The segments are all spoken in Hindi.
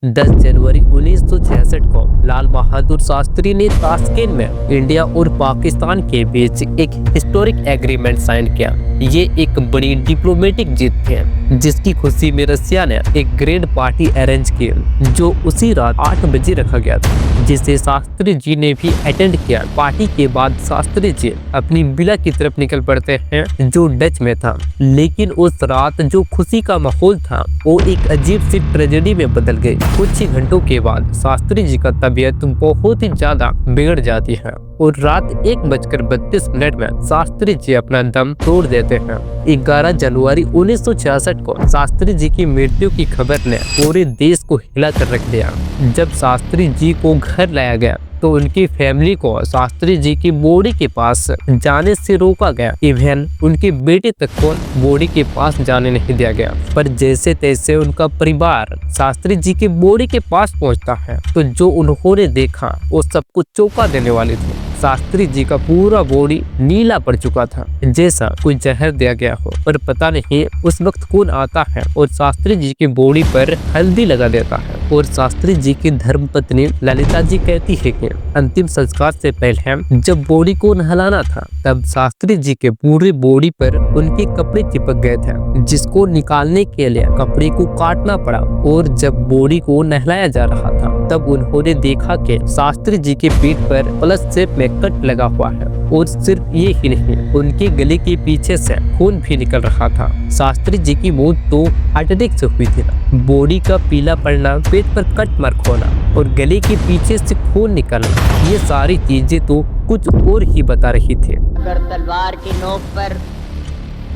10 जनवरी 1966 को लाल बहादुर शास्त्री ने ताशकंद में इंडिया और पाकिस्तान के बीच एक हिस्टोरिक एग्रीमेंट साइन किया। ये एक बड़ी डिप्लोमेटिक जीत थी, जिसकी खुशी में रसिया ने एक ग्रैंड पार्टी अरेंज की, जो उसी रात 8 बजे रखा गया था, जिसे शास्त्री जी ने भी अटेंड किया। पार्टी के बाद शास्त्री जी अपनी विला की तरफ निकल पड़ते हैं, जो डच में था। लेकिन उस रात जो खुशी का माहौल था, वो एक अजीब सी ट्रेजेडी में बदल गई। कुछ ही घंटों के बाद शास्त्री जी का तबीयत बहुत ही ज्यादा बिगड़ जाती है और रात 1:32 में शास्त्री जी अपना दम तोड़ देते हैं। 11 जनवरी 1966 को शास्त्री जी की मृत्यु की खबर ने पूरे देश को हिला कर रख दिया। जब शास्त्री जी को घर लाया गया तो उनकी फैमिली को शास्त्री जी की बॉडी के पास जाने से रोका गया। इवन उनके बेटे तक को बॉडी के पास जाने नहीं दिया गया। पर जैसे तैसे उनका परिवार शास्त्री जी की बॉडी के पास पहुंचता है तो जो उन्होंने देखा वो सब कुछ चौंका देने वाली थी। शास्त्री जी का पूरा बॉडी नीला पड़ चुका था, जैसा कोई जहर दिया गया हो। पर पता नहीं उस वक्त कौन आता है और शास्त्री जी की बॉडी पर हल्दी लगा देता है। और शास्त्री जी की धर्मपत्नी ललिता जी कहती है कि अंतिम संस्कार से पहले जब बॉडी को नहलाना था, तब शास्त्री जी के पूरे बॉडी पर उनके कपड़े चिपक गए थे, जिसको निकालने के लिए कपड़े को काटना पड़ा। और जब बॉडी को नहलाया जा रहा था, तब उन्होंने देखा कि शास्त्री जी के पीठ पर प्लस शेप में कट लगा हुआ है। और सिर्फ ये ही नहीं, उनके गले के पीछे से खून भी निकल रहा था। शास्त्री जी की मौत तो हार्ट अटैक से हुई थी ना। बॉडी का पीला पड़ना, पेट पर कट मार्क होना और गले के पीछे से खून निकलना, ये सारी चीजें तो कुछ और ही बता रही थी। अगर तलवार की नोक पर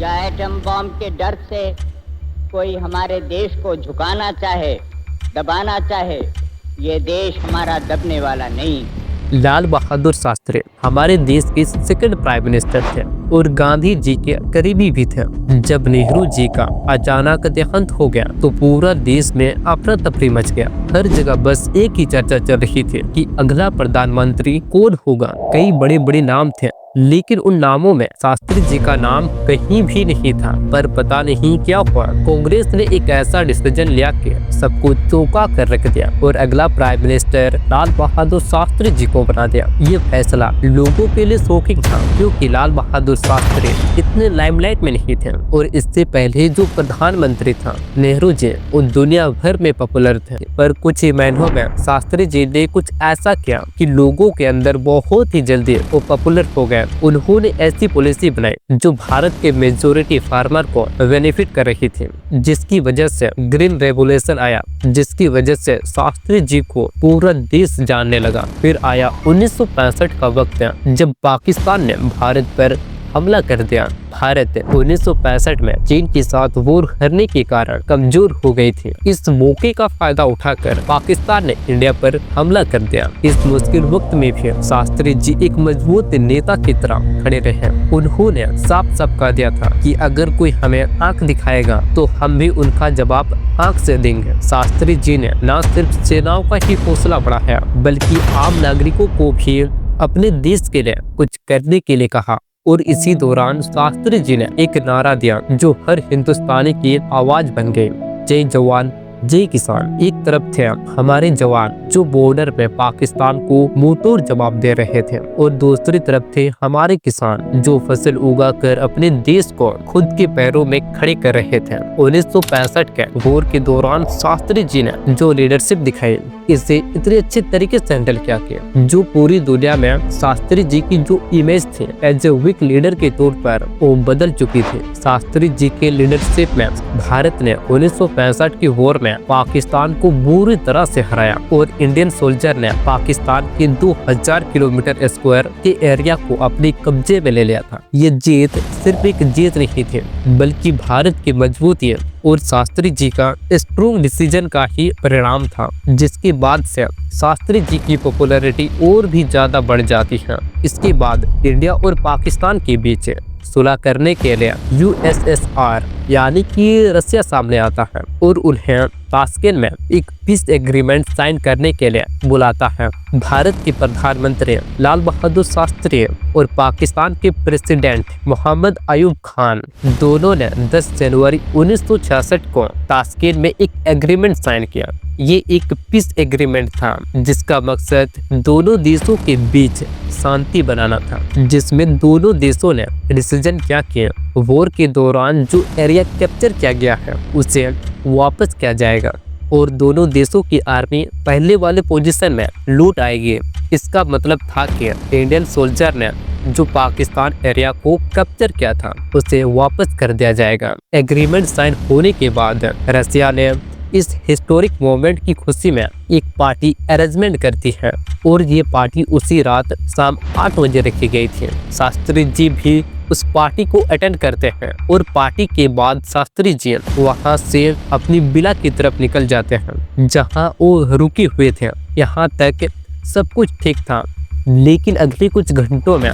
या एटम बम के डर से कोई हमारे देश को झुकाना चाहे, दबाना चाहे, ये देश हमारा दबने वाला नहीं। लाल बहादुर शास्त्री हमारे देश के सेकंड प्राइम मिनिस्टर थे और गांधी जी के करीबी भी थे। जब नेहरू जी का अचानक देहांत हो गया तो पूरा देश में अफरा तफरी मच गया। हर जगह बस एक ही चर्चा चल रही थी कि अगला प्रधानमंत्री कौन होगा। कई बड़े बड़े नाम थे, लेकिन उन नामों में शास्त्री जी का नाम कहीं भी नहीं था। पर पता नहीं क्या हुआ, कांग्रेस ने एक ऐसा डिसीजन लिया कि सबको चौंका कर रख दिया और अगला प्राइम मिनिस्टर लाल बहादुर शास्त्री जी को बना दिया। ये फैसला लोगों के लिए शॉकिंग था, क्योंकि लाल बहादुर शास्त्री इतने लाइमलाइट में नहीं थे और इससे पहले जो प्रधानमंत्री था नेहरू जी, वो दुनिया भर में पॉपुलर थे। पर कुछ ही महीनों में शास्त्री जी ने कुछ ऐसा किया कि लोगों के अंदर बहुत ही जल्दी वो पॉपुलर हो गए। उन्होंने ऐसी पॉलिसी बनाई जो भारत के मेजोरिटी फार्मर को बेनिफिट कर रही थी, जिसकी वजह से ग्रीन रेवोल्यूशन आया, जिसकी वजह से शास्त्री जी को पूरा देश जानने लगा। फिर आया 1965 का वक्त, जब पाकिस्तान ने भारत पर हमला कर दिया। भारत 1965 में चीन के साथ वॉर करने के कारण कमजोर हो गई थी। इस मौके का फायदा उठाकर पाकिस्तान ने इंडिया पर हमला कर दिया। इस मुश्किल वक्त में भी शास्त्री जी एक मजबूत नेता की तरह खड़े रहे। उन्होंने साफ साफ कह दिया था कि अगर कोई हमें आंख दिखाएगा तो हम भी उनका जवाब आंख से देंगे। शास्त्री जी ने न सिर्फ सेनाओं का ही हौसला बढ़ाया, बल्कि आम नागरिकों को भी अपने देश के लिए कुछ करने के लिए कहा। और इसी दौरान शास्त्री जी ने एक नारा दिया जो हर हिंदुस्तानी की आवाज बन गई, जय जवान जय किसान। एक तरफ थे हमारे जवान जो बॉर्डर पे पाकिस्तान को मुंहतोड़ जवाब दे रहे थे, और दूसरी तरफ थे हमारे किसान जो फसल उगाकर अपने देश को खुद के पैरों में खड़े कर रहे थे। 1965 के वॉर के दौरान शास्त्री जी ने जो लीडरशिप दिखाई, इसे इतने अच्छे तरीके से हैंडल किया कि जो पूरी दुनिया में शास्त्री जी की जो इमेज थी एज ए वीक लीडर के तौर पर, वो बदल चुकी थी। शास्त्री जी के लीडरशिप में भारत ने 1965 की वॉर में पाकिस्तान को बुरी तरह से हराया और इंडियन सोल्जर ने पाकिस्तान के 2000 किलोमीटर स्क्वायर के एरिया को अपने कब्जे में ले लिया था। ये जीत सिर्फ एक जीत नहीं थी, बल्कि भारत की मजबूती और शास्त्री जी का स्ट्रॉन्ग डिसीजन का ही परिणाम था, जिसके बाद से शास्त्री जी की पॉपुलैरिटी और भी ज्यादा बढ़ जाती है। इसके बाद इंडिया और पाकिस्तान के बीच सुलह करने के लिए यूएसएसआर यानी कि रसिया सामने आता है और उन्हें ताशकंद में एक पीस एग्रीमेंट साइन करने के लिए बुलाता है। भारत के प्रधानमंत्री लाल बहादुर शास्त्री और पाकिस्तान के प्रेसिडेंट मोहम्मद अयूब खान दोनों ने 10 जनवरी 1966 को ताशकंद में एक एग्रीमेंट साइन किया। ये एक पीस एग्रीमेंट था जिसका मकसद दोनों देशों के बीच शांति बनाना था, जिसमें दोनों देशों ने डिसीजन किया कि वॉर के दौरान जो एरिया कैप्चर किया गया है उसे वापस किया जाएगा और दोनों देशों की आर्मी पहले वाले पोजीशन में लूट आएगी। इसका मतलब था कि इंडियन सोल्जर ने जो पाकिस्तान एरिया को कैप्चर किया था उसे वापस कर दिया जाएगा। एग्रीमेंट साइन होने के बाद रसिया ने इस हिस्टोरिक मोमेंट की खुशी में एक पार्टी अरेंजमेंट करती है और ये पार्टी उसी रात शाम 8 बजे रखी गई थी। शास्त्री जी भी उस पार्टी को अटेंड करते हैं और पार्टी के बाद शास्त्री जी वहां से अपनी विला की तरफ निकल जाते हैं जहां वो रुके हुए थे। यहाँ तक सब कुछ ठीक था, लेकिन अगले कुछ घंटों में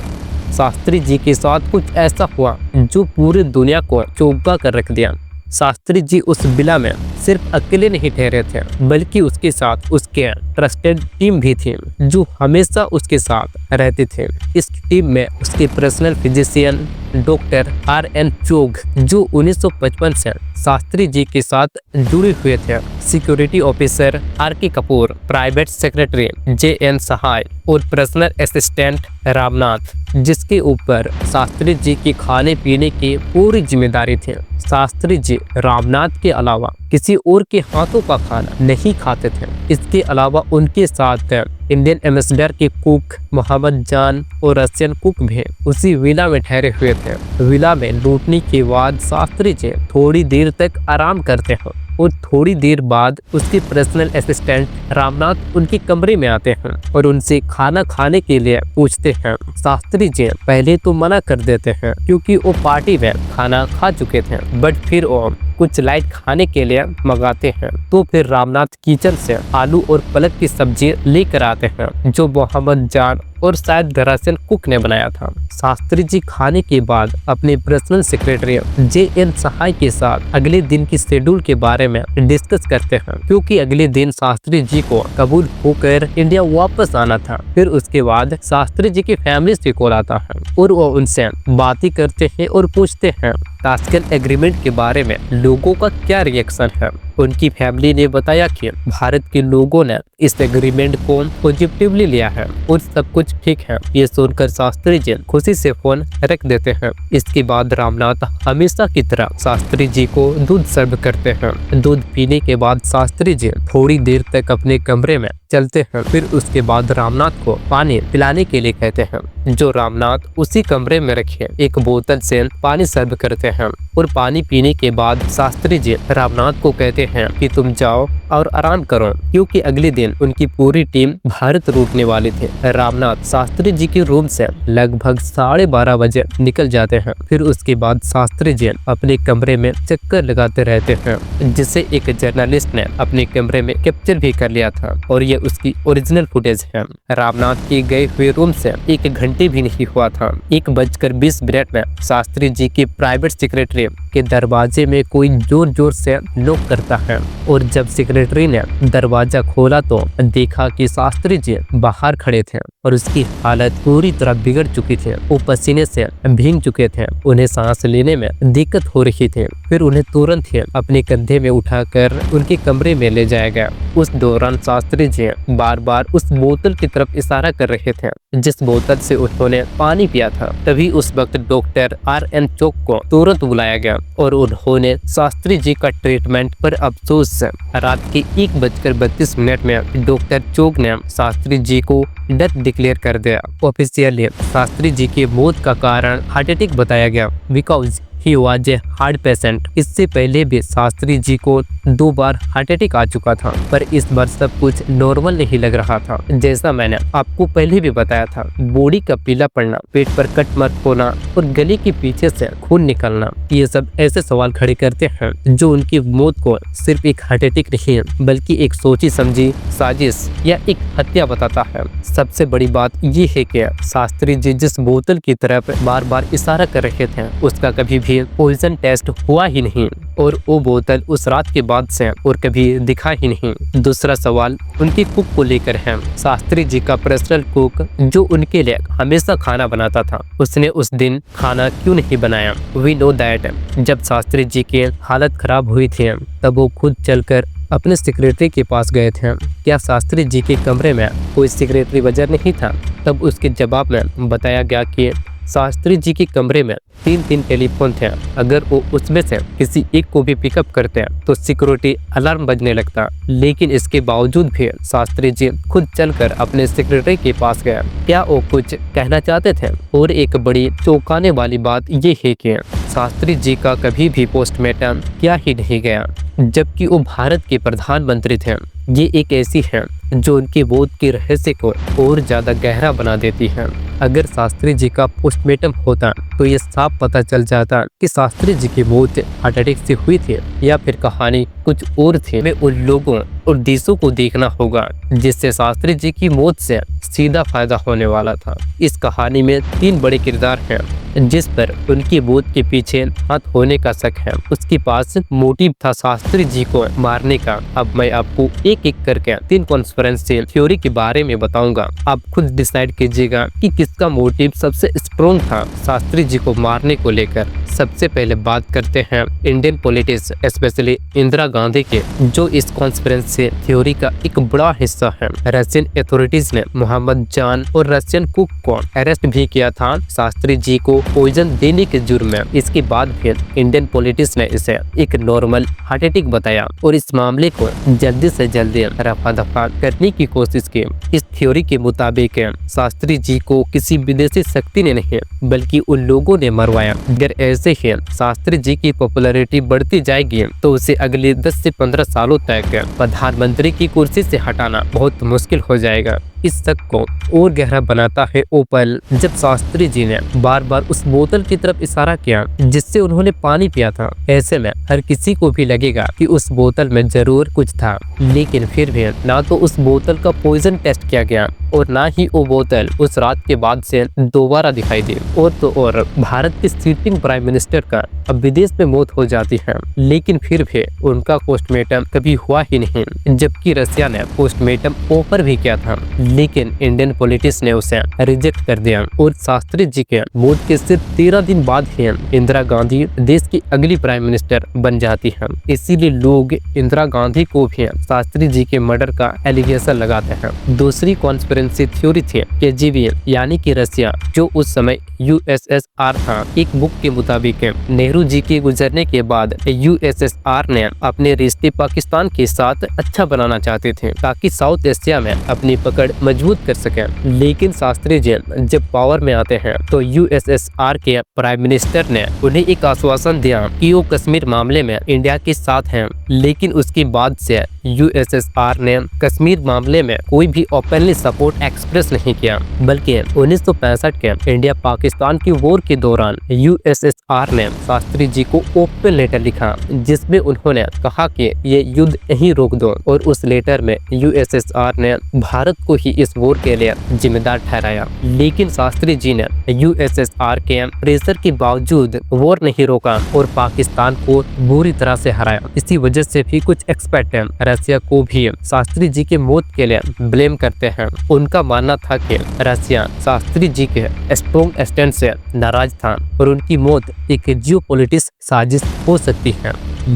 शास्त्री जी के साथ कुछ ऐसा हुआ जो पूरी दुनिया को चौंका कर रख दिया। शास्त्री जी उस विला में सिर्फ अकेले नहीं ठहरे थे, बल्कि उसके साथ उसके ट्रस्टेड टीम भी थी जो हमेशा उसके साथ रहते थे। इस टीम में उसके personal physician doctor R.N. Chog जो 1955 से शास्त्री जी के साथ जुड़े हुए थे, security officer R.K. Kapoor, private secretary J.N. सहाय और पर्सनल असिस्टेंट रामनाथ, जिसके ऊपर शास्त्री जी के खाने पीने की पूरी जिम्मेदारी थी। शास्त्री जी रामनाथ के अलावा किसी और के हाथों का खाना नहीं खाते थे। इसके अलावा उनके साथ इंडियन एम्बेसडर के कुक मोहम्मद जान और रशियन कुक भी उसी विला में ठहरे हुए थे। विला में लूटने के बाद शास्त्री जी थोड़ी देर तक आराम करते हैं और थोड़ी देर बाद उसके पर्सनल असिस्टेंट रामनाथ उनके कमरे में आते हैं और उनसे खाना खाने के लिए पूछते हैं। शास्त्री जी पहले तो मना कर देते हैं क्योंकि वो पार्टी में खाना खा चुके थे, बट फिर वो कुछ लाइट खाने के लिए मंगाते हैं। तो फिर रामनाथ किचन से आलू और पालक की सब्जी लेकर आते हैं जो मोहम्मद जान और शायद दरअसल कुक ने बनाया था। शास्त्री जी खाने के बाद अपने पर्सनल सेक्रेटरी J.N. सहाय के साथ अगले दिन की शेड्यूल के बारे में डिस्कस करते हैं, क्योंकि अगले दिन शास्त्री जी को कबूल होकर इंडिया वापस आना था। फिर उसके बाद शास्त्री जी की फैमिली से कॉल आता है और वो उनसे बातें करते हैं और पूछते हैं ताशकंद एग्रीमेंट के बारे में लोगों का क्या रिएक्शन है। उनकी फैमिली ने बताया कि भारत के लोगों ने इस एग्रीमेंट को पॉजिटिवली लिया है और सब कुछ ठीक है। ये सुनकर शास्त्री जी खुशी से फोन रख देते हैं। इसके बाद रामनाथ हमेशा की तरह शास्त्री जी को दूध सर्व करते हैं। दूध पीने के बाद शास्त्री जी थोड़ी देर तक अपने कमरे में चलते हैं। फिर उसके बाद रामनाथ को पानी पिलाने के लिए कहते हैं, जो रामनाथ उसी कमरे में रखे एक बोतल से पानी सर्व करते हैं और पानी पीने के बाद शास्त्री जी रामनाथ को कहते हैं कि तुम जाओ और आराम करो, क्योंकि अगले दिन उनकी पूरी टीम भारत रुकने वाली थी। रामनाथ शास्त्री जी के रूम से लगभग 12:30 बजे निकल जाते हैं। फिर उसके बाद शास्त्री जी अपने कमरे में चक्कर लगाते रहते हैं, जिसे एक जर्नलिस्ट ने अपने कमरे में कैप्चर भी कर लिया था और ये उसकी ओरिजिनल फुटेज है। रामनाथ के गए हुए रूम से 1 घंटे भी नहीं हुआ था। 1:20 में शास्त्री जी के प्राइवेट सेक्रेटरी के दरवाजे में कोई जोर जोर से नॉक करता है और जब सेक्रेटरी ने दरवाजा खोला तो देखा कि शास्त्री जी बाहर खड़े थे और उसकी हालत पूरी तरह बिगड़ चुकी थी। वो पसीने से भीग चुके थे, उन्हें सांस लेने में दिक्कत हो रही थी। फिर उन्हें तुरंत ही अपने कंधे में उठाकर उनके कमरे में ले जाया गया। उस दौरान शास्त्री जी बार बार उस बोतल की तरफ इशारा कर रहे थे जिस बोतल से उन्होंने पानी पिया था। तभी उस वक्त डॉक्टर R.N. चोग को तुरंत बुलाया गया और उन्होंने शास्त्री जी का ट्रीटमेंट पर अफसोस से रात के 1:32 में डॉक्टर चोग ने शास्त्री जी को डेथ डिक्लेयर कर दिया। ऑफिशियली शास्त्री जी की मौत का कारण हार्ट अटैक बताया गया because he was a heart patient. इससे पहले भी शास्त्री जी को 2 बार हार्ट अटैक आ चुका था, पर इस बार सब कुछ नॉर्मल नहीं लग रहा था। जैसा मैंने आपको पहले भी बताया था, बॉडी का पीला पड़ना, पेट पर कट मार्क होना और गले के पीछे से खून निकलना, ये सब ऐसे सवाल खड़े करते हैं जो उनकी मौत को सिर्फ एक हार्ट अटैक नहीं बल्कि एक सोची समझी साजिश या एक हत्या बताता है। सबसे बड़ी बात ये है कि शास्त्री जी जिस बोतल की तरफ बार बार इशारा कर रहे थे उसका कभी भी पॉइजन टेस्ट हुआ ही नहीं और वो बोतल उस रात के बाद से और कभी दिखा ही नहीं। दूसरा सवाल उनके कुक को लेकर है। शास्त्री जी का पर्सनल कुक जो उनके लिए हमेशा खाना बनाता था, उसने उस दिन खाना क्यों नहीं बनाया? वी नो दैट जब शास्त्री जी की हालत खराब हुई थी तब वो खुद चलकर अपने सेक्रेटरी के पास गए थे। क्या शास्त्री जी के कमरे में कोई सेक्रेटरी वजह नहीं था? तब उसके जवाब में बताया गया कि शास्त्री जी के कमरे में 3 टेलीफोन थे। अगर वो उसमें से किसी एक को भी पिकअप करते तो सिक्योरिटी अलार्म बजने लगता। लेकिन इसके बावजूद भी शास्त्री जी खुद चलकर अपने सेक्रेटरी के पास गए। क्या वो कुछ कहना चाहते थे? और एक बड़ी चौंकाने वाली बात ये है कि शास्त्री जी का कभी भी पोस्टमार्टम किया ही नहीं गया, जबकि वो भारत के प्रधानमंत्री थे। ये एक ऐसी है जो उनकी मौत के रहस्य को और ज्यादा गहरा बना देती है। अगर शास्त्री जी का पोस्टमार्टम होता तो ये साफ पता चल जाता कि शास्त्री जी की मौत हार्ट अटैक से हुई थी या फिर कहानी कुछ और थी। हमें उन लोगों और देशों को देखना होगा जिससे शास्त्री जी की मौत से सीधा फायदा होने वाला था। इस कहानी में 3 बड़े किरदार हैं जिस पर उनकी मौत के पीछे हाथ होने का शक है। उसके पास मोटिव था शास्त्री जी को मारने का। अब मैं आपको एक एक करके 3 कॉन्स्पिरेंसी थ्योरी के बारे में बताऊंगा। आप खुद डिसाइड कीजिएगा कि किसका मोटिव सबसे स्ट्रॉन्ग था शास्त्री जी को मारने को लेकर। सबसे पहले बात करते हैं Indian politics specially Indira Gandhi के, जो इस कॉन्स्पिरेंसी थ्योरी का एक बड़ा हिस्सा है। रशियन अथॉरिटीज ने मोहम्मद जान और रशियन कुक को अरेस्ट भी किया था शास्त्री जी को पॉइजन देने के जुर्म में। इसके बाद फिर इंडियन पॉलिटिक्स ने इसे एक नॉर्मल हार्ट अटैक बताया और इस मामले को जल्दी से जल्दी रफा दफा करने की कोशिश की। इस थ्योरी के मुताबिक शास्त्री जी को किसी विदेशी शक्ति ने नहीं बल्कि उन लोगों ने मरवाया। अगर ऐसे ही शास्त्री जी की पॉपुलैरिटी बढ़ती जाएगी तो उसे अगले 10 से 15 सालों तक प्रधानमंत्री की कुर्सी से हटाना बहुत मुश्किल हो जाएगा। इस शक को और गहरा बनाता है वो पल जब शास्त्री जी ने बार बार उस बोतल की तरफ इशारा किया जिससे उन्होंने पानी पिया था। ऐसे में हर किसी को भी लगेगा कि उस बोतल में जरूर कुछ था, लेकिन फिर भी ना तो उस बोतल का पॉइजन टेस्ट किया गया और ना ही वो बोतल उस रात के बाद से दोबारा दिखाई दी। और तो और भारत के सिटिंग प्राइम मिनिस्टर का अब विदेश में मौत हो जाती है, लेकिन फिर भी उनका पोस्टमार्टम कभी हुआ ही नहीं, जबकि रशिया ने पोस्टमार्टम ऑफर भी किया था लेकिन इंडियन पॉलिटिक्स ने उसे रिजेक्ट कर दिया। और शास्त्री जी के मौत के सिर्फ 13 दिन बाद ही इंदिरा गांधी देश की अगली प्राइम मिनिस्टर बन जाती है। इसीलिए लोग इंदिरा गांधी को भी शास्त्री जी के मर्डर का एलिगेशन लगाते हैं। दूसरी कॉन्स्पिरेंसी थ्योरी थी केजीबी यानी कि रशिया, जो उस समय यूएसएसआर था। एक बुक के मुताबिक नेहरू जी के गुजरने के बाद यूएसएसआर ने अपने रिश्ते पाकिस्तान के साथ अच्छा बनाना चाहते थे ताकि साउथ एशिया में अपनी पकड़ मजबूत कर सके। लेकिन शास्त्री जी जब पावर में आते हैं तो यूएसएसआर के प्राइम मिनिस्टर ने उन्हें एक आश्वासन दिया कि वो कश्मीर मामले में इंडिया के साथ हैं, लेकिन उसके बाद से यूएसएसआर ने कश्मीर मामले में कोई भी ओपनली सपोर्ट एक्सप्रेस नहीं किया, बल्कि 1965 के इंडिया पाकिस्तान की वॉर के दौरान यूएसएसआर ने शास्त्री जी को ओपन लेटर लिखा जिसमें उन्होंने कहा कि ये युद्ध यहीं रोक दो। और उस लेटर में यूएसएसआर ने भारत को ही इस वॉर के लिए जिम्मेदार ठहराया। लेकिन शास्त्री जी ने यूएसएसआर के प्रेशर के बावजूद वॉर नहीं रोका और पाकिस्तान को बुरी तरह से हराया। इसी वजह से भी कुछ एक्सपर्ट रशिया को भी शास्त्री जी के मौत के लिए ब्लेम करते हैं। उनका मानना था कि रशिया शास्त्री जी के स्ट्रॉन्ग स्टैंड से नाराज था और उनकी मौत एक जियोपॉलिटिक्स साजिश हो सकती है।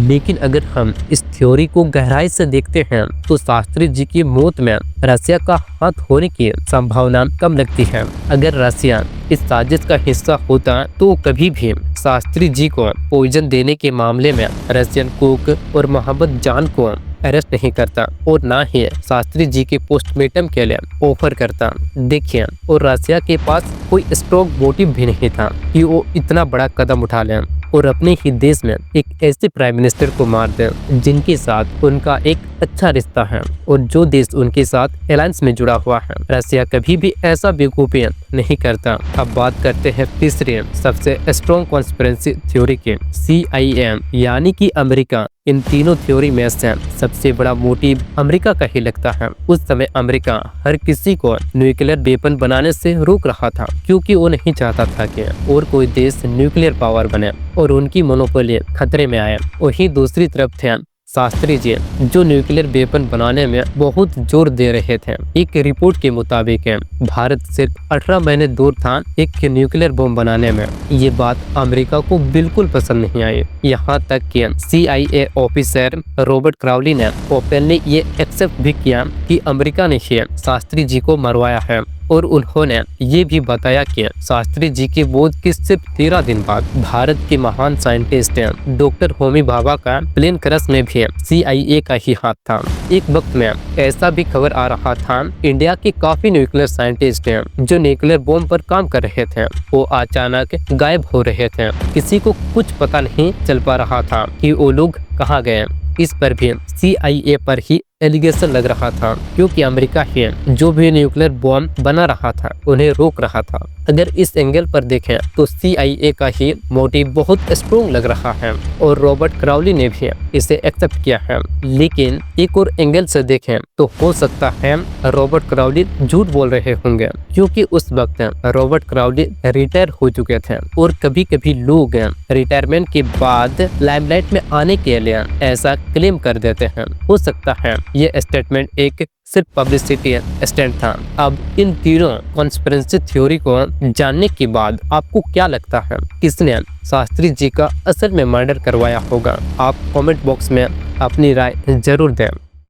लेकिन अगर हम इस थ्योरी को गहराई से देखते हैं तो शास्त्री जी की मौत में रशिया का हाथ होने की संभावना कम लगती है। अगर रशिया इस साजिश का हिस्सा होता तो कभी भी शास्त्री जी को पॉइजन देने के मामले में रशियन कुक और मोहम्मद जान को अरेस्ट नहीं करता और ना ही शास्त्री जी के पोस्टमार्टम के लिए ऑफर करता। देखिए, और रशिया के पास कोई स्ट्रॉन्ग मोटिव भी नहीं था कि वो इतना बड़ा कदम उठा लें और अपने ही देश में एक ऐसे प्राइम मिनिस्टर को मार दें जिनके साथ उनका एक अच्छा रिश्ता है और जो देश उनके साथ अलायंस में जुड़ा हुआ है। रशिया कभी भी ऐसा बेवकूफी नहीं करता। अब बात करते हैं तीसरी सबसे स्ट्रॉन्ग कॉन्स्पिरेंसी थ्योरी की, CIM यानी कि अमेरिका। इन तीनों थ्योरी में से सबसे बड़ा मोटिव अमेरिका का ही लगता है। उस समय अमेरिका हर किसी को न्यूक्लियर वेपन बनाने से रोक रहा था क्योंकि वो नहीं चाहता था कि और कोई देश न्यूक्लियर पावर बने और उनकी मोनोपोली खतरे में आए। वहीं दूसरी तरफ थे शास्त्री जी जो न्यूक्लियर वेपन बनाने में बहुत जोर दे रहे थे। एक रिपोर्ट के मुताबिक भारत सिर्फ 18 महीने दूर था एक न्यूक्लियर बम बनाने में। ये बात अमेरिका को बिल्कुल पसंद नहीं आई। यहाँ तक कि CIA ऑफिसर रॉबर्ट क्राउली ने ओपनली ये एक्सेप्ट भी किया कि अमेरिका ने ही शास्त्री जी को मरवाया है, और उन्होंने ये भी बताया कि शास्त्री जी की मौत के सिर्फ 13 दिन बाद भारत के महान साइंटिस्ट डॉक्टर होमी भाभा का प्लेन क्रैश में भी CIA का ही हाथ था। एक वक्त में ऐसा भी खबर आ रहा था इंडिया के काफी न्यूक्लियर साइंटिस्ट जो न्यूक्लियर बम पर काम कर रहे थे वो अचानक गायब हो रहे थे। किसी को कुछ पता नहीं चल पा रहा था कि वो लोग कहाँ गए। इस पर भी CIA पर ही एलिगेशन लग रहा था, क्योंकि अमेरिका ही जो भी न्यूक्लियर बम बना रहा था उन्हें रोक रहा था। अगर इस एंगल पर देखें तो CIA का ही मोटिव बहुत स्ट्रोंग लग रहा है, और रॉबर्ट क्राउली ने भी इसे एक्सेप्ट किया है। लेकिन एक और एंगल से देखें तो हो सकता है रॉबर्ट क्राउली झूठ बोल रहे होंगे, क्योंकि उस वक्त रॉबर्ट क्राउली रिटायर हो चुके थे, और कभी कभी लोग रिटायरमेंट के बाद लाइमलाइट में आने के लिए ऐसा क्लेम कर देते हैं। हो सकता है ये स्टेटमेंट एक सिर्फ पब्लिसिटी स्टंट था। अब इन तीनों कॉन्स्पिरेसी थ्योरी को जानने के बाद आपको क्या लगता है, किसने शास्त्री जी का असल में मर्डर करवाया होगा? आप कमेंट बॉक्स में अपनी राय जरूर दें।